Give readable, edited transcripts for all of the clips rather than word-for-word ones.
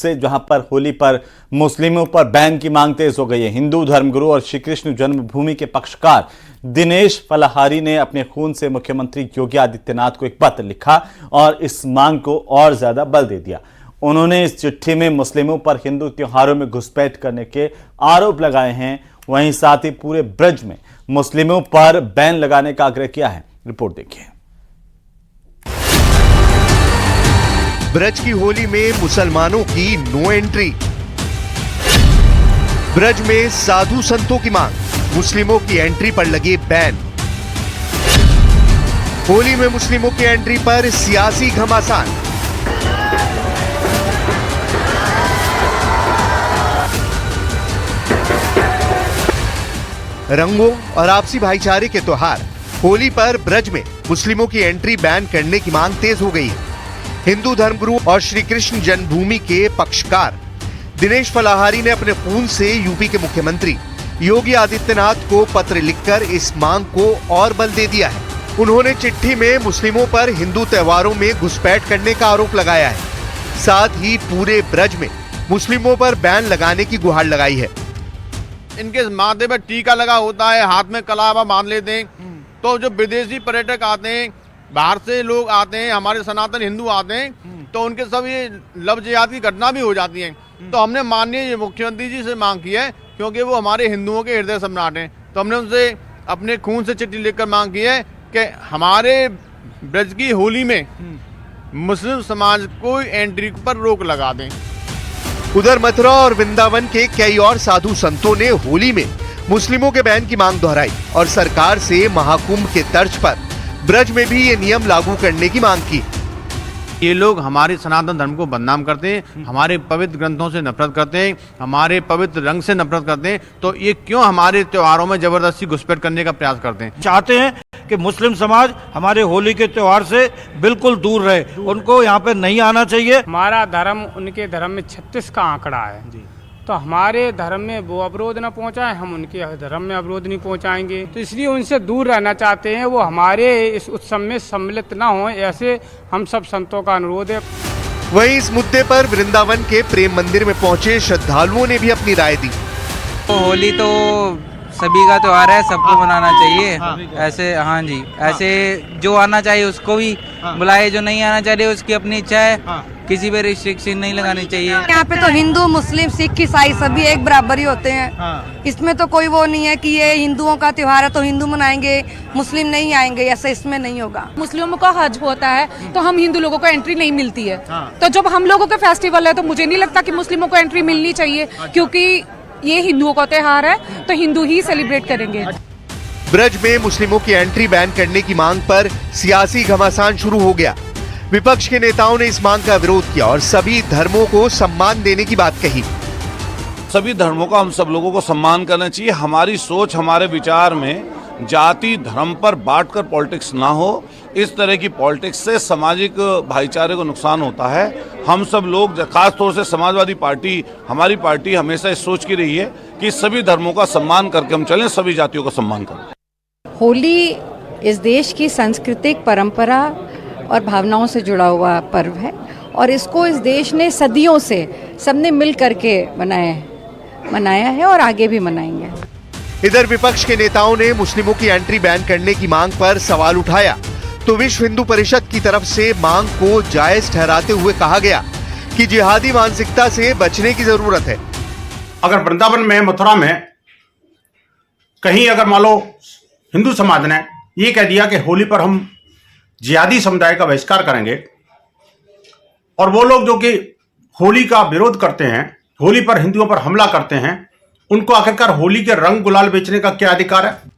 से जहां पर होली पर मुस्लिमों पर बैन की मांग तेज हो गई है। हिंदू धर्मगुरु और श्री कृष्ण जन्मभूमि के पक्षकार दिनेश फलाहारी ने अपने खून से मुख्यमंत्री योगी आदित्यनाथ को एक पत्र लिखा और इस मांग को और ज्यादा बल दे दिया। उन्होंने इस चिट्ठी में मुस्लिमों पर हिंदू त्योहारों में घुसपैठ करने के आरोप लगाए हैं। वहीं साथ ही पूरे ब्रज में मुस्लिमों पर बैन लगाने का आग्रह किया है। रिपोर्ट देखिए। ब्रज की होली में मुसलमानों की नो एंट्री। ब्रज में साधु संतों की मांग, मुस्लिमों की एंट्री पर लगे बैन। होली में मुस्लिमों की एंट्री पर सियासी घमासान। रंगों और आपसी भाईचारे के त्योहार होली पर ब्रज में मुस्लिमों की एंट्री बैन करने की मांग तेज हो गई है। हिंदू धर्मगुरु और श्री कृष्ण जन्मभूमि के पक्षकार दिनेश फलाहारी ने अपने खून से यूपी के मुख्यमंत्री योगी आदित्यनाथ को पत्र लिखकर इस मांग को और बल दे दिया है। उन्होंने चिट्ठी में मुस्लिमों पर हिंदू त्योहारों में घुसपैठ करने का आरोप लगाया है। साथ ही पूरे ब्रज में मुस्लिमों पर बैन लगाने की गुहार लगाई है। इनके माथे पर टीका लगा होता है, हाथ में कलावा बांध लेते हैं, तो जो विदेशी पर्यटक आते हैं, बाहर से लोग आते हैं, हमारे सनातन हिंदू आते हैं, तो उनके सब ये लव जिहाद की घटना भी हो जाती है। तो हमने माननीय मुख्यमंत्री जी से मांग की है, क्योंकि वो हमारे हिंदुओं के हृदय सम्राट हैं। तो हमने उनसे अपने खून से चिट्ठी लिखकर मांग की है कि हमारे ब्रज की होली में मुस्लिम समाज को एंट्री पर रोक लगा दें। उधर मथुरा और वृंदावन के कई और साधु संतों ने होली में मुस्लिमों के बैन की मांग दोहराई और सरकार से महाकुंभ के तर्ज पर ब्रज में भी ये नियम लागू करने की मांग की। ये लोग हमारे सनातन धर्म को बदनाम करते हैं, हमारे पवित्र ग्रंथों से नफरत करते हैं, हमारे पवित्र रंग से नफरत करते हैं, तो ये क्यों हमारे त्योहारों में जबरदस्ती घुसपैठ करने का प्रयास करते हैं। चाहते हैं कि मुस्लिम समाज हमारे होली के त्योहार से बिल्कुल दूर रहे, उनको यहाँ पे नहीं आना चाहिए। हमारा धर्म उनके धर्म में 36 का आंकड़ा है जी। तो हमारे धर्म में वो अवरोध न पहुंचाए, हम उनके धर्म में अवरोध नहीं पहुंचाएंगे। तो इसलिए उनसे दूर रहना चाहते हैं, वो हमारे इस उत्सव में सम्मिलित न हो, ऐसे हम सब संतों का अनुरोध है। वहीं इस मुद्दे पर वृंदावन के प्रेम मंदिर में पहुंचे श्रद्धालुओं ने भी अपनी राय दी। तो होली तो सभी का त्योहार है, सबको मनाना चाहिए। ऐसे हाँ जी, ऐसे जो आना चाहिए उसको भी बुलाए, जो नहीं आना चाहिए उसकी अपनी इच्छा है। किसी पे रिस्ट्रिक्शन नहीं लगानी चाहिए। यहाँ पे तो हिंदू, मुस्लिम, सिख, ईसाई सभी एक बराबर ही होते हैं। इसमें तो कोई वो नहीं है कि ये हिंदुओं का त्योहार है तो हिंदू मनाएंगे, मुस्लिम नहीं आएंगे, ऐसा इसमें नहीं होगा। मुस्लिमों का हज होता है तो हम हिंदू लोगों को एंट्री नहीं मिलती है। तो जब हम लोगों का फेस्टिवल है तो मुझे नहीं लगता कि मुस्लिमों को एंट्री मिलनी चाहिए, क्योंकि ये हिंदुओं का त्योहार है तो हिंदू ही सेलिब्रेट करेंगे। ब्रज में मुस्लिमों की एंट्री बैन करने की मांग पर सियासी घमासान शुरू हो गया। विपक्ष के नेताओं ने इस मांग का विरोध किया और सभी धर्मों को सम्मान देने की बात कही। सभी धर्मों का हम सब लोगों को सम्मान करना चाहिए। हमारी सोच, हमारे विचार में जाति धर्म पर बांटकर पॉलिटिक्स ना हो। इस तरह की पॉलिटिक्स से सामाजिक भाईचारे को नुकसान होता है। हम सब लोग, खासतौर से समाजवादी पार्टी, हमारी पार्टी हमेशा इस सोच की रही है कि सभी धर्मों का सम्मान करके हम चलें, सभी जातियों का सम्मान करें। होली इस देश की सांस्कृतिक परंपरा और भावनाओं से जुड़ा हुआ पर्व है और इसको इस देश ने सदियों से सबने मिल करके मनाया है और आगे भी मनाएंगे। इधर विपक्ष के नेताओं ने मुस्लिमों की एंट्री बैन करने की मांग पर सवाल उठाया तो विश्व हिंदू परिषद की तरफ से मांग को जायज ठहराते हुए कहा गया कि जिहादी मानसिकता से बचने की जरूरत है। अगर वृंदावन में, मथुरा में कहीं अगर मान लो हिंदू समाज ने ये कह दिया कि होली पर हम जिहादी समुदाय का बहिष्कार करेंगे और वो लोग जो कि होली का विरोध करते हैं, होली पर हिंदुओं पर हमला करते हैं, उनको आखिरकार होली के रंग गुलाल बेचने का क्या अधिकार है।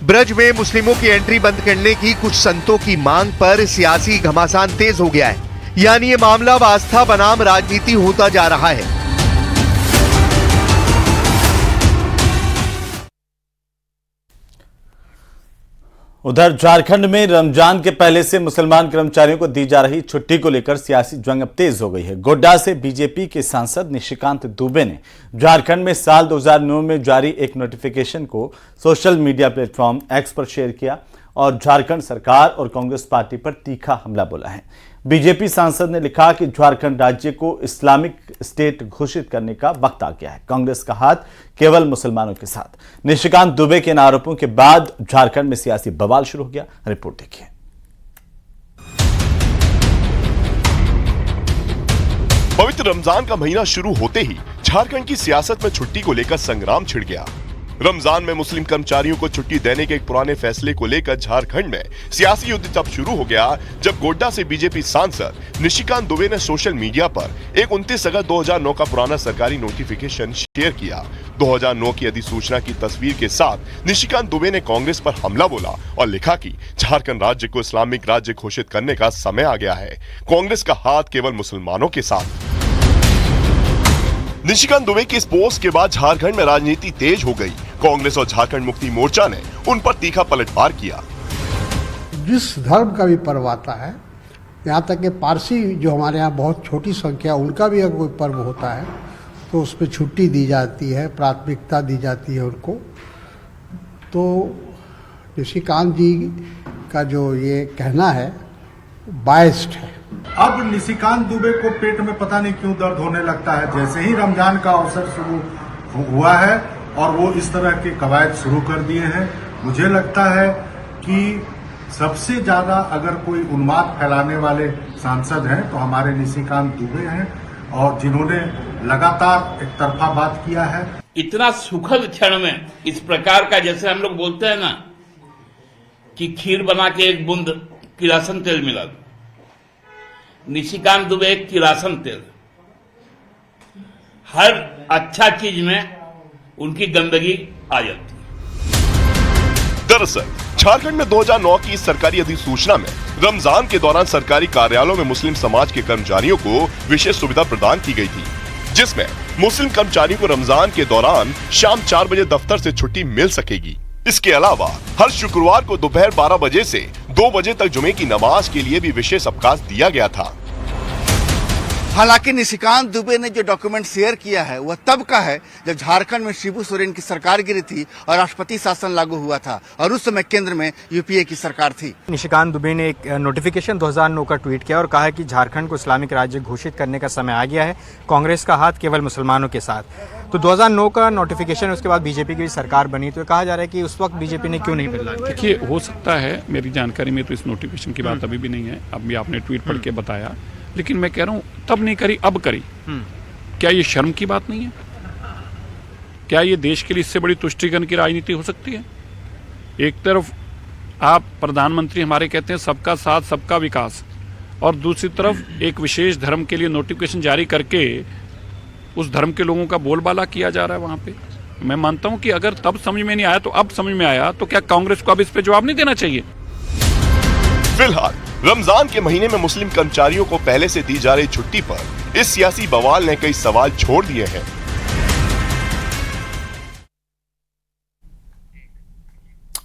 ब्रज में मुस्लिमों की एंट्री बंद करने की कुछ संतों की मांग पर सियासी घमासान तेज हो गया है, यानी ये मामला अब आस्था बनाम राजनीति होता जा रहा है। उधर झारखंड में रमजान के पहले से मुसलमान कर्मचारियों को दी जा रही छुट्टी को लेकर सियासी जंग अब तेज हो गई है। गोड्डा से बीजेपी के सांसद निशिकांत दुबे ने झारखंड में साल 2009 में जारी एक नोटिफिकेशन को सोशल मीडिया प्लेटफॉर्म एक्स पर शेयर किया और झारखंड सरकार और कांग्रेस पार्टी पर तीखा हमला बोला है। बीजेपी सांसद ने लिखा कि झारखंड राज्य को इस्लामिक स्टेट घोषित करने का वक्त आ गया है। कांग्रेस का हाथ केवल मुसलमानों के साथ। निशिकांत दुबे के इन आरोपों के बाद झारखंड में सियासी बवाल शुरू हो गया। रिपोर्ट देखिए। पवित्र रमजान का महीना शुरू होते ही झारखंड की सियासत में छुट्टी को लेकर संग्राम छिड़ गया। रमजान में मुस्लिम कर्मचारियों को छुट्टी देने के एक पुराने फैसले को लेकर झारखंड में सियासी युद्ध तब शुरू हो गया जब गोड्डा से बीजेपी सांसद निशिकांत दुबे ने सोशल मीडिया पर एक 29 अगस्त 2009 का पुराना सरकारी नोटिफिकेशन शेयर किया। 2009 की अधिसूचना की तस्वीर के साथ निशिकांत दुबे ने कांग्रेस पर हमला बोला और लिखा कि झारखंड राज्य को इस्लामिक राज्य घोषित करने का समय आ गया है। कांग्रेस का हाथ केवल मुसलमानों के साथ। निशिकांत दुबे की इस पोस्ट के बाद झारखंड में राजनीति तेज हो गई। कांग्रेस और झारखंड मुक्ति मोर्चा ने उन पर तीखा पलटवार किया। जिस धर्म का भी पर्व आता है, यहाँ तक कि पारसी जो हमारे यहाँ बहुत छोटी संख्या, उनका भी अगर कोई पर्व होता है तो उस पर छुट्टी दी जाती है, प्राथमिकता दी जाती है उनको। तो निशिकांत जी का जो ये कहना है बायस्ड है। अब निशिकांत दुबे को पेट में पता नहीं क्यों दर्द होने लगता है जैसे ही रमजान का अवसर शुरू हुआ है और वो इस तरह के कवायद शुरू कर दिए हैं। मुझे लगता है कि सबसे ज्यादा अगर कोई उन्माद फैलाने वाले सांसद हैं तो हमारे निशिकांत दुबे हैं, और जिन्होंने लगातार एक तरफा बात किया है। इतना सुखद क्षण में इस प्रकार का, जैसे हम लोग बोलते हैं ना कि खीर बना के एक बूंद किरासन तेल मिला, निशिकांत दुबे किरासन तेल। हर अच्छा चीज में उनकी गंदगी आ जाती है। दरअसल झारखंड में 2009 की इस सरकारी अधिसूचना में रमजान के दौरान सरकारी कार्यालयों में मुस्लिम समाज के कर्मचारियों को विशेष सुविधा प्रदान की गई थी, जिसमें मुस्लिम कर्मचारियों को रमजान के दौरान शाम 4 बजे दफ्तर से छुट्टी मिल सकेगी। इसके अलावा हर शुक्रवार को दोपहर 12 बजे से 2 बजे तक जुमे की नमाज के लिए भी विशेष अवकाश दिया गया था। हालांकि निशिकांत दुबे ने जो डॉक्यूमेंट शेयर किया है वह तब का है जब झारखंड में शिबू सोरेन की सरकार गिरी थी और राष्ट्रपति शासन लागू हुआ था और उस समय केंद्र में यूपीए की सरकार थी। निशिकांत दुबे ने एक नोटिफिकेशन 2009 का ट्वीट किया और कहा है कि झारखंड को इस्लामिक राज्य घोषित करने का समय आ गया है, कांग्रेस का हाथ केवल मुसलमानों के साथ। तो 2009 का नोटिफिकेशन, उसके बाद बीजेपी की सरकार बनी, तो कहा जा रहा है कि उस वक्त बीजेपी ने क्यों नहीं बदला। देखिए, हो सकता है, मेरी जानकारी में तो इस नोटिफिकेशन की बात अभी भी नहीं है, अभी आपने ट्वीट पढ़ के बताया, लेकिन मैं कह रहा हूं तब नहीं करी अब करी। क्या ये शर्म की बात नहीं है? क्या ये देश के लिए इससे बड़ी तुष्टीकरण की राजनीति हो सकती है? एक तरफ आप प्रधानमंत्री हमारे कहते हैं सबका साथ सबका विकास, और दूसरी तरफ एक विशेष धर्म के लिए नोटिफिकेशन जारी करके उस धर्म के लोगों का बोलबाला किया जा रहा है वहां पे। मैं मानता हूं कि अगर तब समझ में नहीं आया तो अब समझ में आया, तो क्या कांग्रेस को अब इस पे जवाब नहीं देना चाहिए? फिलहाल रमजान के महीने में मुस्लिम कर्मचारियों को पहले से दी जा रही छुट्टी पर इस सियासी बवाल ने कई सवाल छोड़ दिए हैं।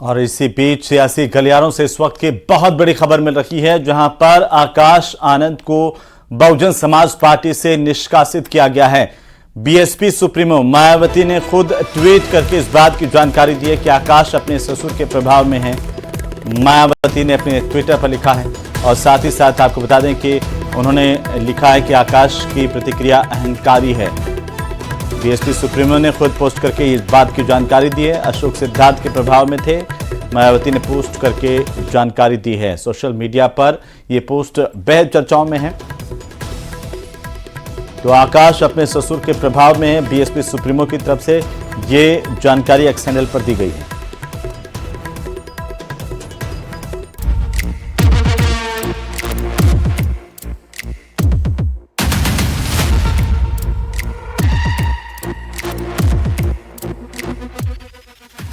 और इसी बीच सियासी गलियारों से इस वक्त की बहुत बड़ी खबर मिल रही है, जहां पर आकाश आनंद को बहुजन समाज पार्टी से निष्कासित किया गया है। बीएसपी सुप्रीमो मायावती ने खुद ट्वीट करके इस बात की जानकारी दी है कि आकाश अपने ससुर के प्रभाव में है। मायावती ने अपने ट्विटर पर लिखा है, और साथ ही साथ आपको बता दें कि उन्होंने लिखा है कि आकाश की प्रतिक्रिया अहंकारी है। बीएसपी सुप्रीमो ने खुद पोस्ट करके इस बात की जानकारी दी है। अशोक सिद्धार्थ के प्रभाव में थे, मायावती ने पोस्ट करके जानकारी दी है। सोशल मीडिया पर यह पोस्ट बेहद चर्चाओं में है। तो आकाश अपने ससुर के प्रभाव में है, बीएसपी सुप्रीमो की तरफ से ये जानकारी एक्स हैंडल पर दी गई है।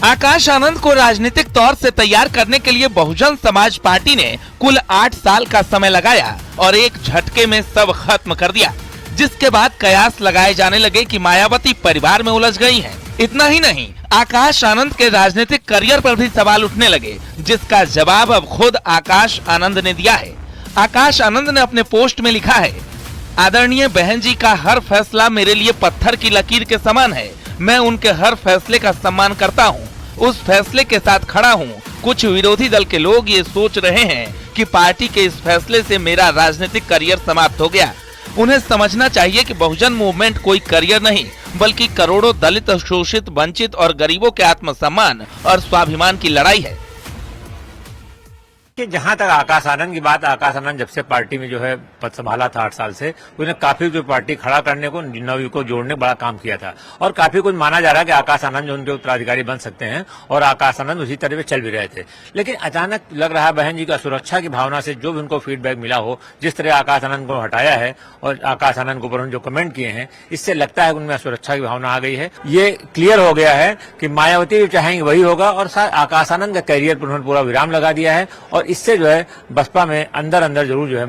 आकाश आनंद को राजनीतिक तौर से तैयार करने के लिए बहुजन समाज पार्टी ने कुल 8 साल का समय लगाया और एक झटके में सब खत्म कर दिया, जिसके बाद कयास लगाए जाने लगे कि मायावती परिवार में उलझ गई हैं। इतना ही नहीं, आकाश आनंद के राजनीतिक करियर पर भी सवाल उठने लगे, जिसका जवाब अब खुद आकाश आनंद ने दिया है। आकाश आनंद ने अपने पोस्ट में लिखा है, आदरणीय बहन जी का हर फैसला मेरे लिए पत्थर की लकीर के समान है। मैं उनके हर फैसले का सम्मान करता हूँ, उस फैसले के साथ खड़ा हूँ कुछ विरोधी दल के लोग ये सोच रहे हैं कि पार्टी के इस फैसले से मेरा राजनीतिक करियर समाप्त हो गया। उन्हें समझना चाहिए कि बहुजन मूवमेंट कोई करियर नहीं, बल्कि करोड़ों दलित, शोषित, वंचित और गरीबों के आत्मसम्मान और स्वाभिमान की लड़ाई है। कि जहां तक आकाश आनंद की बात, आकाश आनंद जब से पार्टी में जो है पद संभाला था 8 साल से, उन्हें काफी जो पार्टी खड़ा करने को, नवयुवकों को जोड़ने बड़ा काम किया था और काफी कुछ माना जा रहा है कि आकाश आनंद जो उनके उत्तराधिकारी बन सकते हैं और आकाश आनंद उसी तरह से चल भी रहे थे। लेकिन अचानक लग रहा है बहन जी का सुरक्षा की भावना से जो भी उनको फीडबैक मिला हो, जिस तरह आकाश आनंद को हटाया है और आकाश आनंद के ऊपर जो कमेंट किए हैं, इससे लगता है कि उनमें सुरक्षा की भावना आ गई है। ये क्लियर हो गया है कि मायावती जो चाहेंगे वही होगा और आकाश आनंद का कैरियर पर उन्होंने पूरा विराम लगा दिया है और इससे जो है बसपा में अंदर अंदर जरूर जो है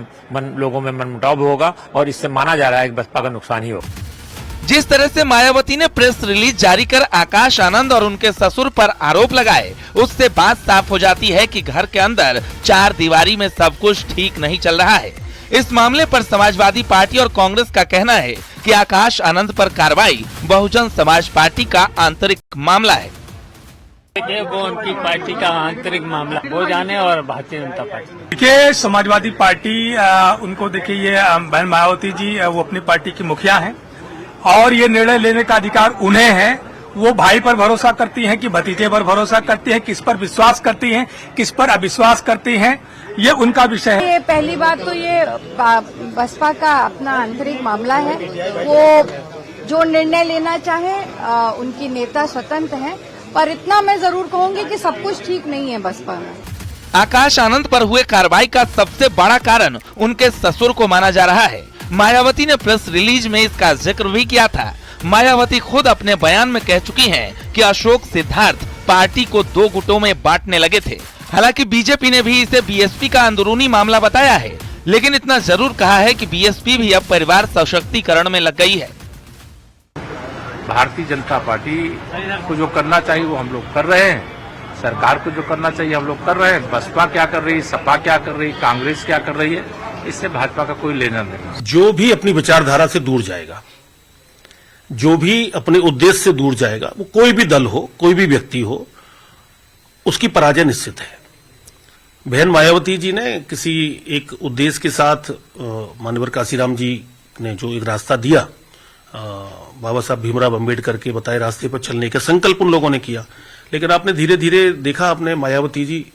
लोगों में मनमुटाव भी होगा और इससे माना जा रहा है कि बसपा का नुकसान ही होगा। जिस तरह से मायावती ने प्रेस रिलीज जारी कर आकाश आनंद और उनके ससुर पर आरोप लगाए, उससे बात साफ हो जाती है कि घर के अंदर चार दीवारी में सब कुछ ठीक नहीं चल रहा है। इस मामले पर समाजवादी पार्टी और कांग्रेस का कहना है कि आकाश आनंद पर कार्रवाई बहुजन समाज पार्टी का आंतरिक मामला है। वो उनकी पार्टी का आंतरिक मामला, वो जाने और भारतीय जनता पार्टी। देखिए, समाजवादी पार्टी उनको देखिए, ये बहन मायावती जी वो अपनी पार्टी की मुखिया हैं और ये निर्णय लेने का अधिकार उन्हें है। वो भाई पर भरोसा करती हैं कि भतीजे पर भरोसा करती हैं, किस पर विश्वास करती हैं, किस पर अविश्वास करती हैं, ये उनका विषय है। पहली बात तो ये बसपा का अपना आंतरिक मामला है। वो जो निर्णय लेना चाहे, उनकी नेता स्वतंत्र हैं, पर इतना मैं जरूर कहूंगी कि सब कुछ ठीक नहीं है बसपा में। आकाश आनंद पर हुए कार्रवाई का सबसे बड़ा कारण उनके ससुर को माना जा रहा है। मायावती ने प्रेस रिलीज में इसका जिक्र भी किया था। मायावती खुद अपने बयान में कह चुकी हैं कि अशोक सिद्धार्थ पार्टी को 2 गुटों में बांटने लगे थे। हालांकि बीजेपी ने भी इसे बीएसपी का अंदरूनी मामला बताया है, लेकिन इतना जरूर कहा है कि बीएसपी भी अब परिवार सशक्तिकरण में लग गई है। भारतीय जनता पार्टी को जो करना चाहिए वो हम लोग कर रहे हैं, सरकार को जो करना चाहिए हम लोग कर रहे हैं। बसपा क्या कर रही है, सपा क्या कर रही है, कांग्रेस क्या कर रही है, इससे भाजपा का कोई लेना नहीं। जो भी अपनी विचारधारा से दूर जाएगा, जो भी अपने उद्देश्य से दूर जाएगा, वो कोई भी दल हो, कोई भी व्यक्ति हो, उसकी पराजय निश्चित है। बहन मायावती जी ने किसी एक उद्देश्य के साथ माननीय काशीराम जी ने जो एक रास्ता दिया, बाबा साहब भीमराव अंबेडकर के बताए रास्ते पर चलने का संकल्प उन लोगों ने किया, लेकिन आपने धीरे धीरे देखा अपने मायावती जी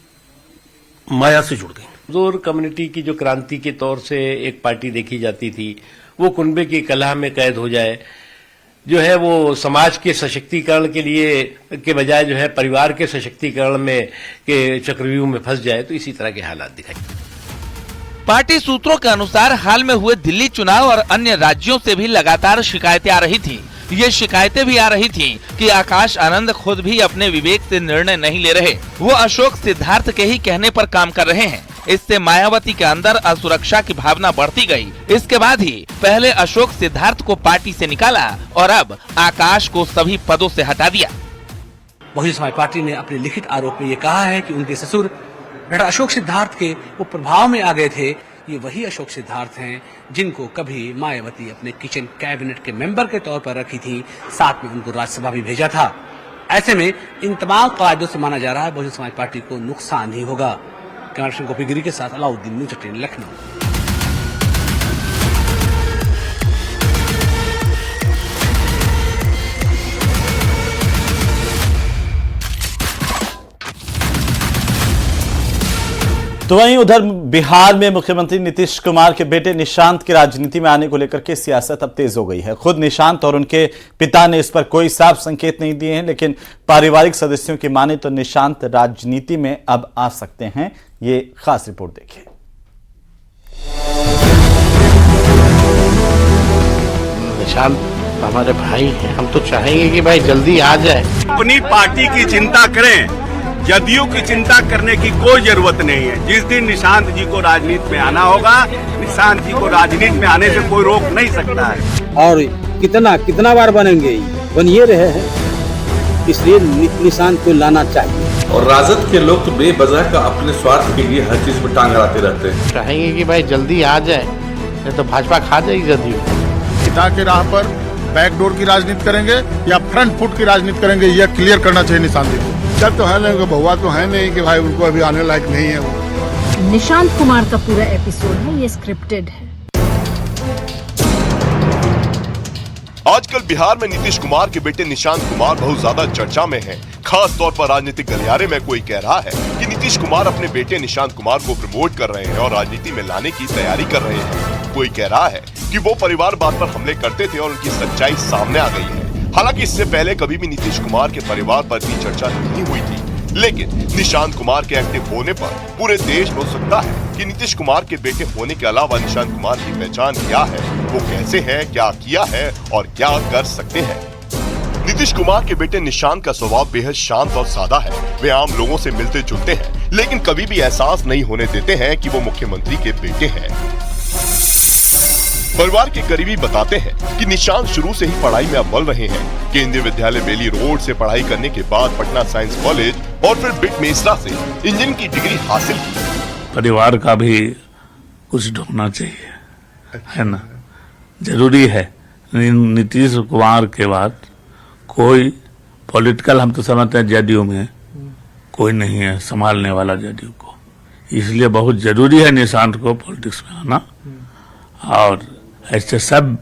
माया से जुड़ गई। मजदूर कम्युनिटी की जो क्रांति के तौर से एक पार्टी देखी जाती थी, वो कुनबे की कलह में कैद हो जाए, जो है वो समाज के सशक्तिकरण के लिए के बजाय जो है परिवार के सशक्तिकरण में के चक्रव्यूह में फंस जाए, तो इसी तरह के हालात दिखाई। पार्टी सूत्रों के अनुसार हाल में हुए दिल्ली चुनाव और अन्य राज्यों से भी लगातार शिकायतें आ रही थीं। ये शिकायतें भी आ रही थीं कि आकाश आनंद खुद भी अपने विवेक से निर्णय नहीं ले रहे, वो अशोक सिद्धार्थ के ही कहने पर काम कर रहे हैं। इससे मायावती के अंदर असुरक्षा की भावना बढ़ती गई। इसके बाद ही पहले अशोक सिद्धार्थ को पार्टी से निकाला और अब आकाश को सभी पदों से हटा दिया। बहुजन समाज पार्टी ने अपने लिखित आरोप में ये कहा है कि उनके ससुर डॉक्टर अशोक सिद्धार्थ के वो प्रभाव में आ गए थे। ये वही अशोक सिद्धार्थ हैं जिनको कभी मायावती अपने किचन कैबिनेट के मेंबर के तौर पर रखी थी, साथ में उनको राज्यसभा भी भेजा था। ऐसे में इन तमाम कायदों से माना जा रहा है बहुजन समाज पार्टी को नुकसान ही होगा। कैमरा गोपी गिरी के साथ अलाउद्दीन, न्यूज़ 18 लखनऊ। तो वहीं उधर बिहार में मुख्यमंत्री नीतीश कुमार के बेटे निशांत की राजनीति में आने को लेकर के सियासत अब तेज हो गई है। खुद निशांत और उनके पिता ने इस पर कोई साफ संकेत नहीं दिए हैं, लेकिन पारिवारिक सदस्यों की माने तो निशांत राजनीति में अब आ सकते हैं। ये खास रिपोर्ट देखिए। निशांत हमारे भाई हैं, हम तो चाहेंगे कि भाई जल्दी आ जाए। अपनी पार्टी की चिंता करें, जदयू की चिंता करने की कोई जरूरत नहीं है। जिस दिन निशांत जी को राजनीति में आना होगा, निशांत जी को राजनीति में आने से कोई रोक नहीं सकता है। और कितना बार बनेंगे, बन ये रहे हैं, इसलिए निशांत को लाना चाहिए। और राजद के लोग तो बेवजह का अपने स्वार्थ के लिए हर चीज में टांग अड़ाते रहते हैं। चाहेंगे कि भाई जल्दी आ जाए, नहीं तो भाजपा खा जाएगी जदयू। पिता के राह पर बैकडोर की राजनीति करेंगे या फ्रंट फुट की राजनीति करेंगे, यह क्लियर करना चाहिए निशांत जी को। डर तो है नहीं, उनका बहुआ तो है नहीं कि भाई उनको अभी आने लायक नहीं है वो। निशांत कुमार का पूरा एपिसोड है, ये स्क्रिप्टेड है। आजकल बिहार में नीतीश कुमार के बेटे निशांत कुमार बहुत ज्यादा चर्चा में हैं। खास तौर पर राजनीतिक गलियारे में कोई कह रहा है कि नीतीश कुमार अपने बेटे निशांत कुमार को प्रमोट कर रहे हैं और राजनीति में लाने की तैयारी कर रहे हैं। कोई कह रहा है कि वो परिवारवाद पर हमले करते थे और उनकी सच्चाई सामने आ गई है। हालांकि इससे पहले कभी भी नीतीश कुमार के परिवार पर भी चर्चा नहीं हुई थी, लेकिन निशांत कुमार के एक्टिव होने पर पूरे देश में उत्सुकता है कि नीतीश कुमार के बेटे होने के अलावा निशांत कुमार की पहचान क्या है, वो कैसे है, क्या किया है और क्या कर सकते हैं। नीतीश कुमार के बेटे निशांत का स्वभाव बेहद शांत और सादा है। वे आम लोगों से मिलते जुलते हैं, लेकिन कभी भी एहसास नहीं होने देते हैं कि वो मुख्यमंत्री के बेटे हैं। परिवार के करीबी बताते हैं कि निशांत शुरू से ही पढ़ाई में अव्वल रहे हैं। केंद्रीय विद्यालय बेली रोड से पढ़ाई करने के बाद पटना साइंस कॉलेज और फिर बिट मेसरा से इंजीनियरिंग की डिग्री हासिल की। परिवार का भी कुछ ढूंढना चाहिए, है ना, जरूरी है। नीतीश कुमार के बाद कोई पॉलिटिकल, हम तो समझते हैं जेडीयू में कोई नहीं है संभालने वाला जेडीयू को, इसलिए बहुत जरूरी है निशांत को पॉलिटिक्स में आना और ऐसे सब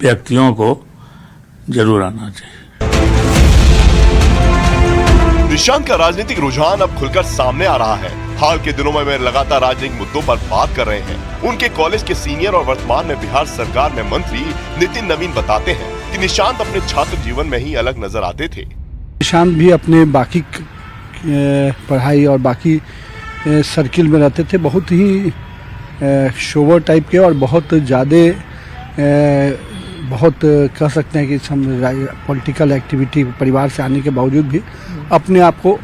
व्यक्तियों को जरूर आना चाहिए। निशांत का राजनीतिक रुझान अब खुलकर सामने आ रहा है। हाल के दिनों में वे लगातार राजनीतिक मुद्दों पर बात कर रहे हैं। उनके कॉलेज के सीनियर और वर्तमान में बिहार सरकार में मंत्री नितिन नवीन बताते हैं कि निशांत अपने छात्र जीवन में ही अलग नजर आते थे। निशांत भी अपने बाकी पढ़ाई और बाकी सर्किल में रहते थे, बहुत ही शोवर टाइप के और बहुत ज़्यादा बहुत कह सकते हैं कि पॉलिटिकल एक्टिविटी परिवार से आने के बावजूद भी अपने आप को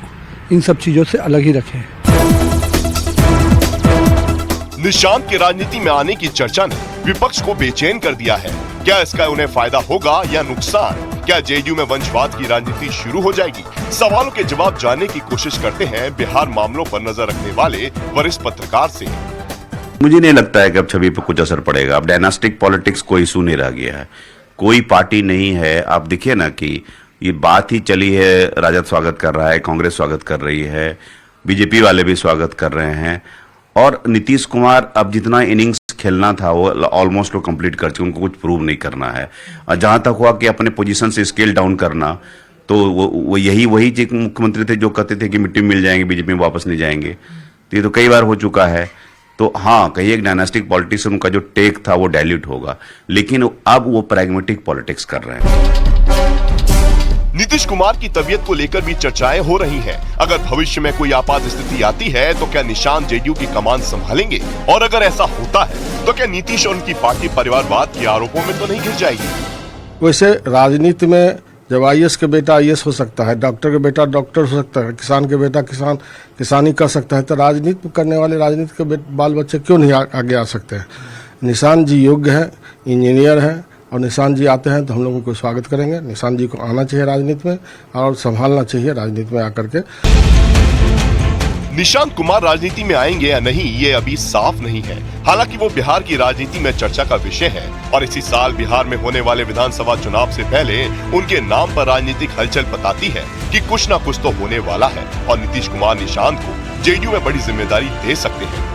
इन सब चीज़ों से अलग ही रखे। निशांत के राजनीति में आने की चर्चा ने विपक्ष को बेचैन कर दिया है। क्या इसका उन्हें फायदा होगा या नुकसान? क्या जेडीयू में वंशवाद की राजनीति शुरू हो जाएगी? सवालों के जवाब जानने की कोशिश करते हैं बिहार मामलों पर नजर रखने वाले वरिष्ठ पत्रकार से। मुझे नहीं लगता है कि अब छवि पर कुछ असर पड़ेगा। अब डायनास्टिक पॉलिटिक्स कोई इशू नहीं रह गया है, कोई पार्टी नहीं है। आप देखिए ना कि ये बात ही चली है, राजद स्वागत कर रहा है, कांग्रेस स्वागत कर रही है, बीजेपी वाले भी स्वागत कर रहे हैं और नीतीश कुमार अब जितना इनिंग्स खेलना था वो ऑलमोस्ट वो कंप्लीट कर चुके, उनको कुछ प्रूव नहीं करना है। और जहां तक हुआ कि अपने पोजीशन से स्केल डाउन करना, तो वो वही मुख्यमंत्री थे जो कहते थे कि मिट्टी में मिल जाएंगे, बीजेपी में वापस नहीं जाएंगे। तो ये तो कई बार हो चुका है। तो हाँ, कहीं एक डायनास्टिक पॉलिटिक्स उनका जो टेक था वो डाइल्यूट होगा, लेकिन अब वो प्रैग्मेटिक पॉलिटिक्स कर रहे हैं। नीतीश कुमार की तबीयत को लेकर भी चर्चाएं हो रही हैं। अगर भविष्य में कोई आपात स्थिति आती है तो क्या निशांत जेडीयू की कमान संभालेंगे? और अगर ऐसा होता है तो क्या नीतीश और उनकी पार्टी परिवारवाद के आरोपों में तो नहीं घिर जाएगी? वैसे राजनीति में जब आईएएस के बेटा आईएएस हो सकता है, डॉक्टर के बेटा डॉक्टर हो सकता है, किसान के बेटा किसानी कर सकता है, तो राजनीति करने वाले राजनीति के बाल बच्चे क्यों नहीं आगे आ सकते हैं? निशांत जी योग्य है, इंजीनियर है और निशांत जी आते हैं तो हम लोगों को स्वागत करेंगे। निशांत जी को आना चाहिए राजनीति में और संभालना चाहिए राजनीति में आकर के। निशांत कुमार राजनीति में आएंगे या नहीं, ये अभी साफ नहीं है। हालांकि वो बिहार की राजनीति में चर्चा का विषय है और इसी साल बिहार में होने वाले विधानसभा चुनाव से पहले उनके नाम पर राजनीतिक हलचल बताती है कि कुछ न कुछ तो होने वाला है और नीतीश कुमार निशांत को जेडीयू में बड़ी जिम्मेदारी दे सकते हैं।